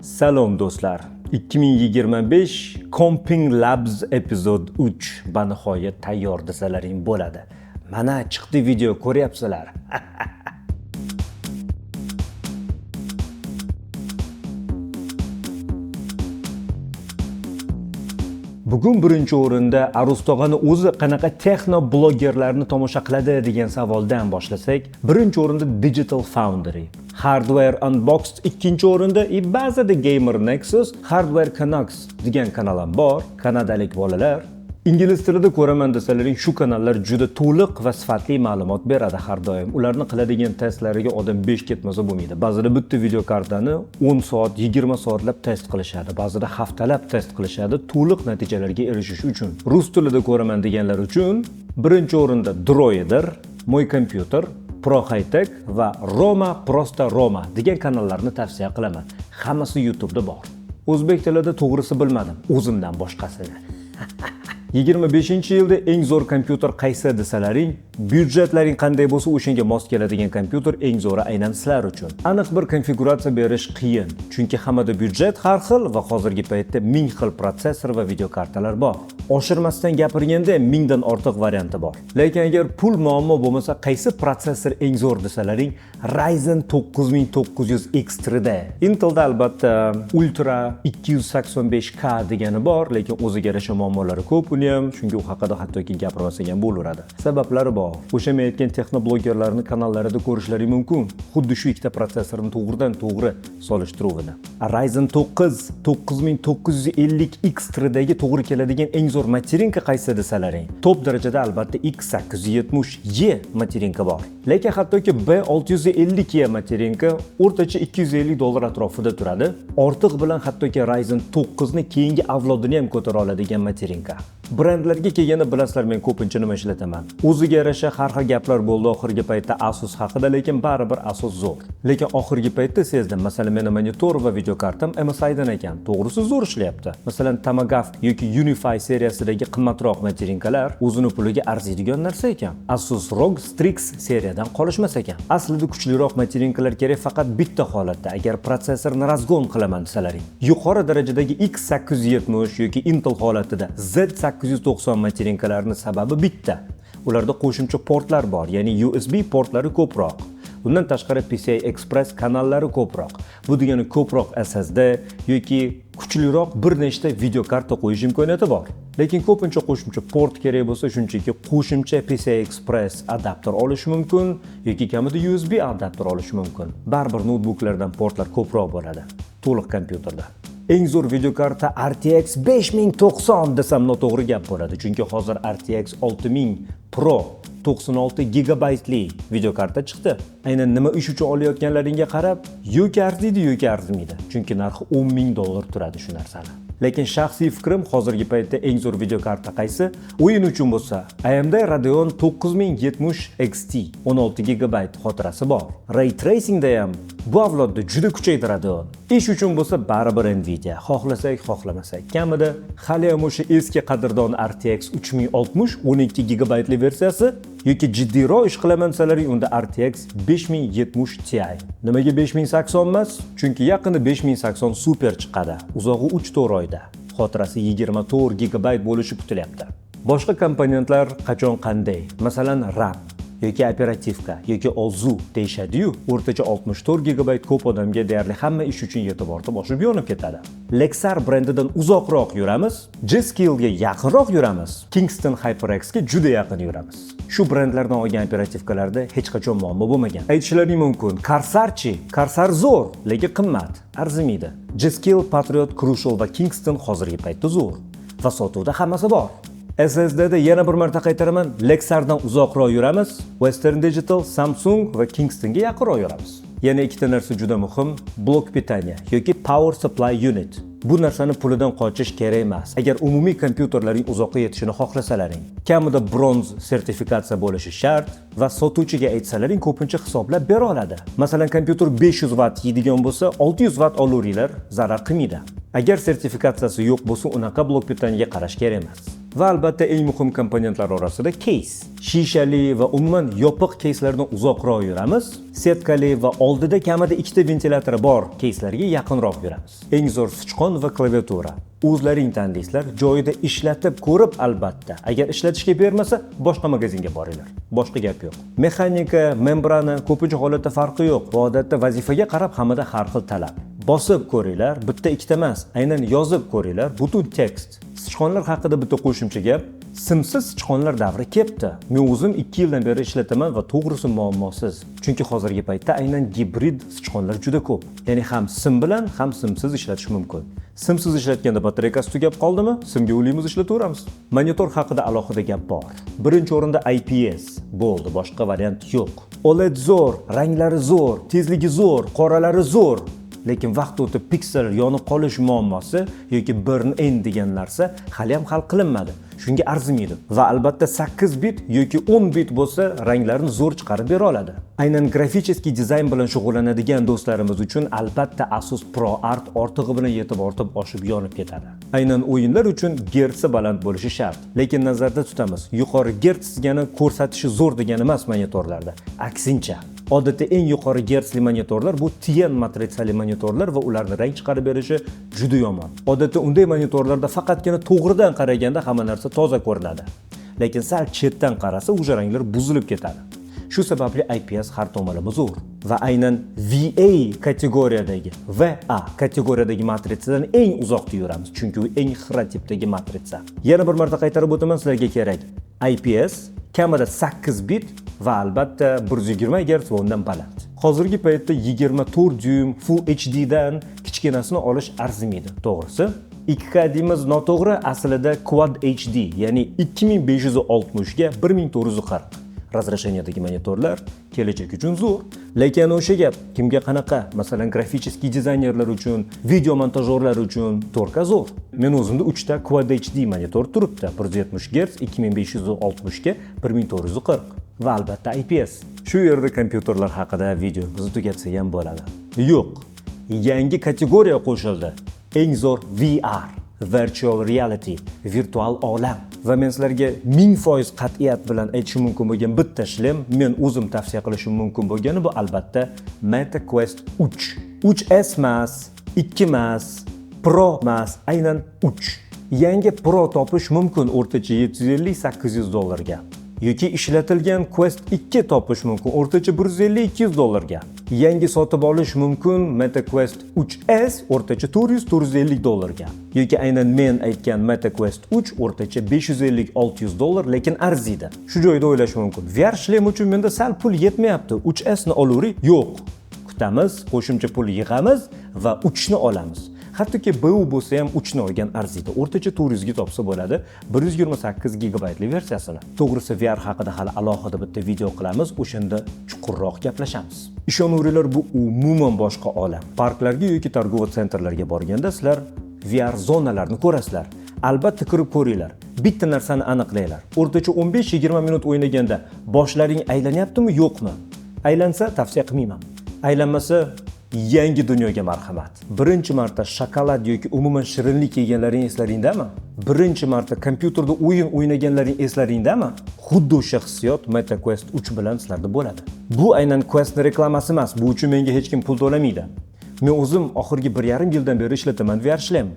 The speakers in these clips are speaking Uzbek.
Salom do'stlar. 2025 Comping Labs epizod 3 banihoyat tayyor desalaring bo'ladi. Mana chiqdi video ko'ryapsizlar. Bugun birinchi o'rinda Arustog'ani o'zi qanaqa texno blogerlarni tomosha qiladi degan savoldan boshlasak, birinchi o'rinda Digital Foundry, Hardware Unboxed ikkinchi o'rinda, ba'zida Gamer Nexus, Hardware Canucks degan kanal ham bor, kanadalik bolalar. Ingliz tilida ko'raman desalaring, shu kanallar juda to'liq va sifatli ma'lumot beradi har doim. Ularni qiladigan testlariga odam 5 ketmasa bo'lmaydi. Ba'zida bitta video kartani 10 soat, 20 soatlab test qilishadi, ba'zida haftalab test qilishadi to'liq natijalarga erishish uchun. Rus tilida ko'raman deganlar uchun birinchi o'rinda Droider, Moy Computer, Pro Hightech va Roma Prosta Roma degan kanallarni tavsiya qilaman. Hammasi YouTube'da bor. O'zbek tilida to'g'risi bilmadim, o'zimdan boshqasini. 25-yilda eng zo'r kompyuter qaysi desalaring, byudjetlaring qanday bo'lsa o'shanga mos keladigan kompyuter eng zo'ri aynan sizlar uchun. Aniq bir konfiguratsiya berish qiyin, chunki hammada byudjet har xil va hozirgi paytda ming xil protsessor va video kartalar bor. Oshirmasdan gapirganda mingdan ortiq varianti bor. Lekin agar pul muammo bo'lmasa, qaysi protsessor eng zo'r desalaring, Ryzen 9900 X3D. Intelda albatta Ultra 285K degani bor, lekin o'ziga yarasha muammolari ko'p. Ham, chunki u haqida hattoki gapirmasak ham bo'laveradi. Sabablari bor. O'sha men aytgan texnoblogerlarning kanallarida ko'rishlaring mumkin. Xuddi shu ikkita protsessorni to'g'ridan to'g'ri solishtiruvini. Ryzen 9 9950 X3D'ga to'g'ri keladigan eng zo'r materinka qaysi desalaring, top darajada albatta X870Y materinka bor. Lekin hattoki B650Y materinka o'rtacha $250 atrofida turadi. Ortiq bilan hattoki Ryzen 9 ni keyingi avlodini ham ko'tara oladigan materinka. Brendlarga kelganda bilasizlar, men ko'pincha nima ishlataman. O'ziga yarasha har xil gaplar bo'ldi oxirgi paytda Asus haqida, lekin baribir Asus zo'r. Lekin oxirgi paytda sezdim, masalan, meni monitor va video kartam MSI dan ekan. To'g'risi zo'r ishlayapti. Masalan, Tomahawk yoki Unify seriyasidagi qimmatroq materinkalar o'zini puliga arziydigan narsa ekan. Asus ROG Strix seriyadan qolishmas ekan. Aslida kuchliroq materinkalar kerak faqat bitta holatda, agar protsessorni razgon qilaman desalaring. Yuqori darajadagi X870 yoki Intel holatida Z890 materinkalarning sababi bitta. Ularda qo'shimcha portlar bor, ya'ni USB portlari ko'proq. Bundan tashqari PCI Express kanallari ko'proq. Bu degani ko'proq SSD yoki kuchliroq bir nechta video karta qo'yish imkoniyati bor. Lekin ko'pincha qo'shimcha port kerak bo'lsa, shunchaki qo'shimcha PCI Express adapter olish mumkin yoki kamida USB adapter olish mumkin. Baribir notebooklardan portlar ko'proq bo'ladi, to'liq kompyuterda. Eng zo'r video karta RTX 5090 desam noto'g'ri gap bo'ladi, chunki hozir RTX 6000 Pro 96 gigabaytli video karta chiqdi. Aynan nima ish uchun olayotganlaringga qarab, yoki arziydi yoki arzimaydi, chunki narxi $10,000 turadi shu narsani. Lekin shaxsiy fikrim, hozirgi paytda eng zo'r video karta qaysi? O'yin uchun bo'lsa, AMD Radeon 9070 XT 16 GB xotirasi bor. Ray tracingda ham bu avlodda juda kuchaydi Radeon. Ish uchun bo'lsa baribir Nvidia, xohlasak, xohlamasak. Kamida hali ham o'sha eski qadrdon RTX 3060 12 GB li versiyasi yoki jiddiyroq ish qilaman desalaring, unda RTX 5070 Ti. Nimaga 5080 emas? Chunki yaqinda 5080 super chiqadi. Uzog'i 3-4 oyda. Xotirasi 24 GB bo'lishi kutilyapti. Boshqa komponentlar qachon qanday? Masalan, RAM yoki operativka yoki OZU deyishadi-yu, o'rtacha 64 GB ko'p odamga deyarli hamma ish uchun yetib ortib oshib yonib ketadi. Lexar brendidan uzoqroq yuramiz, G-Skill ga yaqinroq yuramiz, Kingston HyperX ga juda yaqin yuramiz. Shu brendlardan olgan operativkalarda hech qachon muammo bo'lmagan. Aytishlaring mumkin, Corsair zo'r, lekin qimmat, arzimaydi. G-Skill, Patriot, Crucial va Kingston hozirgi paytda zo'r va sotuvda hammasi bor. SSDda yana bir marta qaytaraman, Lexardan uzoqroq yuramiz, Western Digital, Samsung va Kingstonga yaqinroq yuramiz. Yana ikkita narsa juda muhim, blok pitaniya yoki Power Supply Unit. Bu narsani pulidan qochish kerak emas. Agar umumiy kompyuterlaring uzoqqa yetishini xohlasalaring, kamida bronz sertifikatsiya bo'lishi shart va sotuvchiga aytsalaring ko'pincha hisoblab bera oladi. Masalan, kompyuter 500 watt yeydigan bo'lsa, 600 watt olaveringlar, zarar qilmaydi. Agar sertifikatsiyasi yo'q bo'lsa, unaqa blok pitaniyaga qarash kerak emas. Va albatta eng muhim komponentlar orasida case. Shishali va umuman yopiq caselardan uzoqroq yuramiz. Setkali va oldida kamida ikkita ventilyatori bor caselarga yaqinroq yuramiz. Eng zo'r sichqon va klaviatura. O'zlaring tanlaysizlar, joyida ishlatib ko'rib albatta. Agar ishlatishga bermasa, boshqa magazinga boringlar. Boshqa gap yo'q. Mexanika, membrana ko'pincha holatda farqi yo'q. Va odatda vazifaga qarab hamada har xil talab. Bosib ko'ringlar, bitta ikkita emas, aynan yozib ko'ringlar, butun tekst. Sichqonlar haqida bitta qo'shimcha gap. Simsiz sichqonlar davri kelibdi. Men o'zim 2 yildan beri ishlataman va to'g'risi muammosiz. Chunki hozirgi paytda aynan gibrid sichqonlar juda ko'p. Ya'ni ham sim bilan, ham simsiz ishlatish mumkin. Simsiz ishlatganda batareykasi tugab qoldimi? Simga ulaymiz ishlataveramiz. Monitor haqida alohida gap bor. Birinchi o'rinda IPS bo'ldi, boshqa variant yo'q. OLED zo'r, ranglari zo'r, tezligi zo'r, qoralari zo'r. Lekin vaqt o'tib piksel yonib qolish muammosi yoki burn-in degan narsa hali ham hal qilinmadi. Shunga arzimaydi. Va albatta 8 bit yoki 10 bit bo'lsa, ranglarni zo'r chiqarib bera oladi. Aynan grafический dizayn bilan shug'ullanadigan do'stlarimiz uchun albatta Asus ProArt ortig'i bilan yetib ortib oshib yonib ketadi. Aynan o'yinlar uchun gertsi baland bo'lishi shart. Lekin nazarda tutamiz, yuqori gerts degani ko'rsatishi zo'r degani emas monitorlarda. Aksincha. Odatda eng yuqori gertsli monitorlar bu TN matritsali monitorlar va ularning rang chiqarib berishi juda yomon. Odatda unday monitorlarda faqatgina to'g'ridan qaraganda hamma narsa toza ko'rinadi. Lekin sal chetdan qarasa o'sha ranglar buzilib ketadi. Shu sababli IPS har tomonlama zo'r va aynan VA kategoriyadagi matrisadan eng uzoqda yuramiz, chunki u eng xira tipdagi matritsa. Yana bir marta qaytarib o'taman, sizlarga kerak. IPS kamida 8 bit va albatta 120 Hz va undan baland. Hozirgi paytda 24 dyum Full HD dan kichkinasini olish arzimaydi, to'g'risi. 2K deymiz noto'g'ri, aslida Quad HD, ya'ni 2560 ga 1440 razresheniyadagi monitorlar kelajak uchun zo'r. Lekin o'sha gap kimga qanaqa? Masalan, grafический dizaynerlar uchun, video montajyorlar uchun 4K zo'r. Men o'zimda 3 ta Quad HD monitor turibdi. 170 Hz, 2560 ga 1440 va albatta IPS. Shu yerda kompyuterlar haqida videomizni tugatsak ham bo'ladi. Yo'q, yangi kategoriya qo'shildi. Eng zo'r VR, virtual reality, virtual olam. Va men sizlarga 1000% qat'iyat bilan aytishim mumkin bo'lgan bitta shlem, men o'zim tavsiya qilishim mumkin bo'lgani bu albatta Meta Quest 3. 3S emas, 2 emas, Pro emas, aynan 3. Yangi Pro topish mumkin o'rtacha 750-800 dollarga. Yoki ishlatilgan Quest 2 topish mumkin o'rtacha 150-200 dollarga. Yangi sotib olish mumkin Meta Quest 3S o'rtacha 400-450 dollarga. Yoki aynan men aytgan Meta Quest 3 o'rtacha 550-600 dollar, lekin arziydi. Shu joyda o'ylash mumkin. VR shlem uchun menda sal pul yetmayapti. 3S ni olaverik. Yo'q. Kutamiz, qo'shimcha pul yig'amiz va 3 ni olamiz. Hattoki BU bo'lsa ham 3 ni olgan arziydi. O'rtacha 400 ga topsa bo'ladi 128 gigabaytli versiyasini. To'g'risi VR haqida hali alohida bitta video qilamiz, o'shanda chuqurroq gaplashamiz. Ishonaveringlar, bu umuman boshqa olam. Parklarga yoki targ'ibot sentrlarga borganda sizlar VR zonalarni ko'rasizlar. Albatta kirib ko'ringlar. Bitta narsani aniqlaylar. O'rtacha 15-20 minut o'ynaganda boshlaring aylanyaptimi, yo'qmi? Aylansa tavsiya qilmayman. Aylanmasa yangi dunyoga marhamat. Birinchi marta shokolad yoki umuman shirinlik yeganlaring eslaringdami? Birinchi marta kompyuterda o'yin o'ynaganlaring eslaringdami? Xuddi o'sha hissiyot Meta Quest 3 bilan sizlarda bo'ladi. Bu aynan Questning reklamasi emas. Bu uchun menga hech kim pul to'lamaydi. Men o'zim oxirgi 1,5 yildan beri ishlataman VR shlem.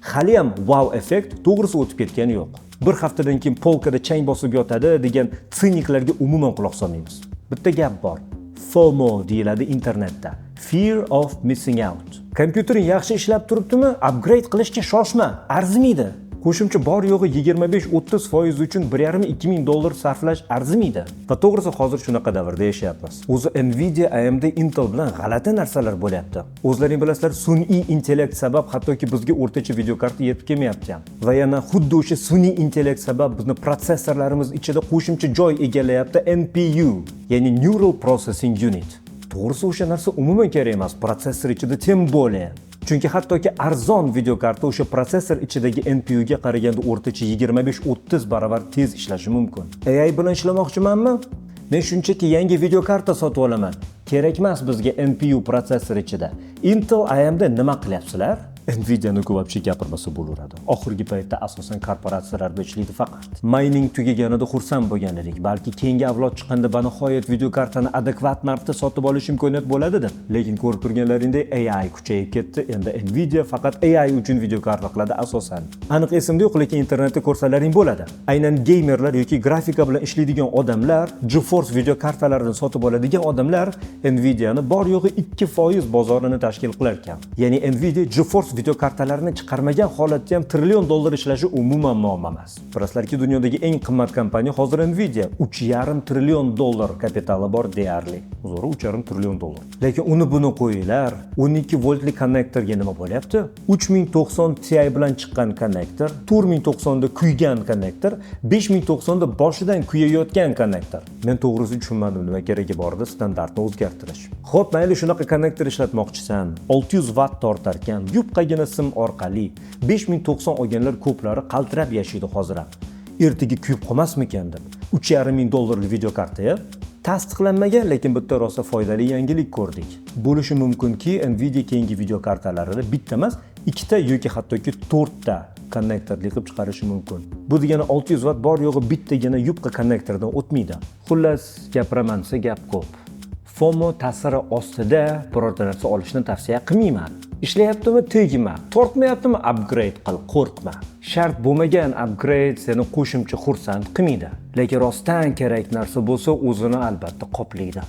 Hali ham wow effekt to'g'risi o'tib ketgani yo'q. Bir haftadan keyin polkada chang bosib yotadi degan siniklarga umuman quloq solmaymiz. Bitta gap bor. FOMO deyiladi internetda. Fear of missing out. Kompyutering yaxshi ishlab turibdimi? Upgrade qilishga shoshma, arzimaydi. Qo'shimcha bor yo'g'i 25-30% uchun 1,5-2 ming dollar sarflash arzimaydi. Va to'g'risi hozir shunaqa davrda yashayapmiz. O'zi Nvidia, AMD, Intel bilan g'alati narsalar bo'lyapti. O'zlaring bilasizlar, sun'iy intellekt sabab hattoki bizga o'rtacha video karta yetib kelmayapti ham. Va yana xuddi o'sha sun'iy intellekt sabab bizni protsessorlarimiz ichida qo'shimcha joy egallayapti NPU, ya'ni Neural Processing Unit. To'g'risi o'sha narsa umuman kerak emas, protsessor ichida tem bo'ladi. Chunki hattoki arzon video karta o'sha protsessor ichidagi NPU ga qaraganda o'rtacha 25-30 barobar tez ishlashi mumkin. AI bilan ishlamoqchimanmi? Men shunchaki yangi video karta sotib olaman. Kerak emas bizga NPU protsessor ichida. Intel, AMD nima qilyapsizlar? Nvidia'ni вообще gapirmasa bo'laveradi. Oxirgi paytda asosan korporatsiyalarda ishlaydi faqat. Mining tugaganida xursand bo'lgan edik. Balki keyingi avlod chiqqanda banihoyat videokartani adekvat narxda sotib olish imkoniyati bo'ladi deb. Lekin ko'rib turganlaringdek AI kuchayib ketdi. Endi Nvidia faqat AI uchun videokarta qiladi asosan. Aniq esimda yo'q, lekin internetda ko'rsalaring bo'ladi. Aynan geymerlar yoki grafika bilan ishlaydigan odamlar, GeForce videokartalarini sotib oladigan odamlar Nvidia'ni bor yo'g'i 2% bozorini tashkil qilar ekan. Ya'ni Nvidia GeForce videokartalarini chiqarmagan holatda ham $1 trillion ishlashi umuman muammo emas. Bilasizlarki, dunyodagi eng qimmat kompaniya hozir Nvidia, $3,5 trillion kapitali bor deyarli. Zo'ri $3,5 trillion. Lekin uni buni qo'yinglar, 12 voltli konnektorga nima bo'lyapti? 3090 Ti bilan chiqqan konnektor, 4090 da kuygan konnektor, 5090 da boshidan kuyayotgan konnektor. Men to'g'risi tushunmadim nima keragi borda standartni o'zgartirish. Xo'p, mayli shunaqa konnektor ishlatmoqchisan, 600 watt tortar ekan, yupqagina sim orqali 5090 olganlar ko'plari qaltirab yashaydi hozir ham. Ertaga kuyib qolmasmikan deb. $3,500 video kartaya tasdiqlanmagan, lekin bitta rosa foydali yangilik ko'rdik. Bo'lishi mumkinki, Nvidia keyingi video kartalarida bitta emas, ikkita yoki hattoki 4 ta konnektorli qilib chiqarishi mumkin. Bu degani 600 watt bor yo'g'i bittagina yupqa konnektordan o'tmaydi. Xullas, gapiraman desa gap ko'p. FOMO ta'siri ostida birorta narsa olishni tavsiya qilmayman. Ishlayaptimi, tegma. Tortmayaptimi, upgrade qil, qo'rqma. Shart bo'lmagan upgrade seni qo'shimcha xursand qilmaydi. Lekin rostdan kerak narsa bo'lsa, o'zini albatta qoplaydi.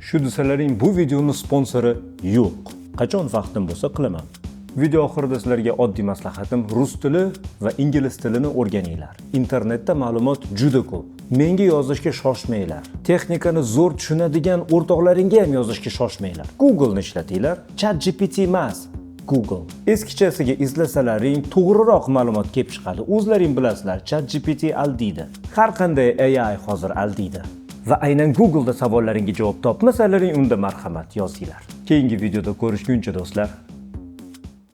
Shu desalaring, bu videoni sponsori yo'q. Qachon vaqtim bo'lsa qilaman. Video oxirida sizlarga oddiy maslahatim rus tili va ingliz tilini o'rganinglar. Internetda ma'lumot juda ko'p. Menga yozishga shoshmanglar. Texnikani zo'r tushunadigan o'rtoqlaringga ham yozishga shoshmanglar. Google ni ishlatinglar. ChatGPT emas, Google. Eskichasiga izlasalaring to'g'riroq ma'lumot kelib chiqadi. O'zlaring bilasizlar, ChatGPT aldiydi. Har qanday AI hozir aldiydi. Va aynan Google'da savollaringga javob topmasalaring unda marhamat yozinglar. Keyingi videoda ko'rishguncha do'stlar.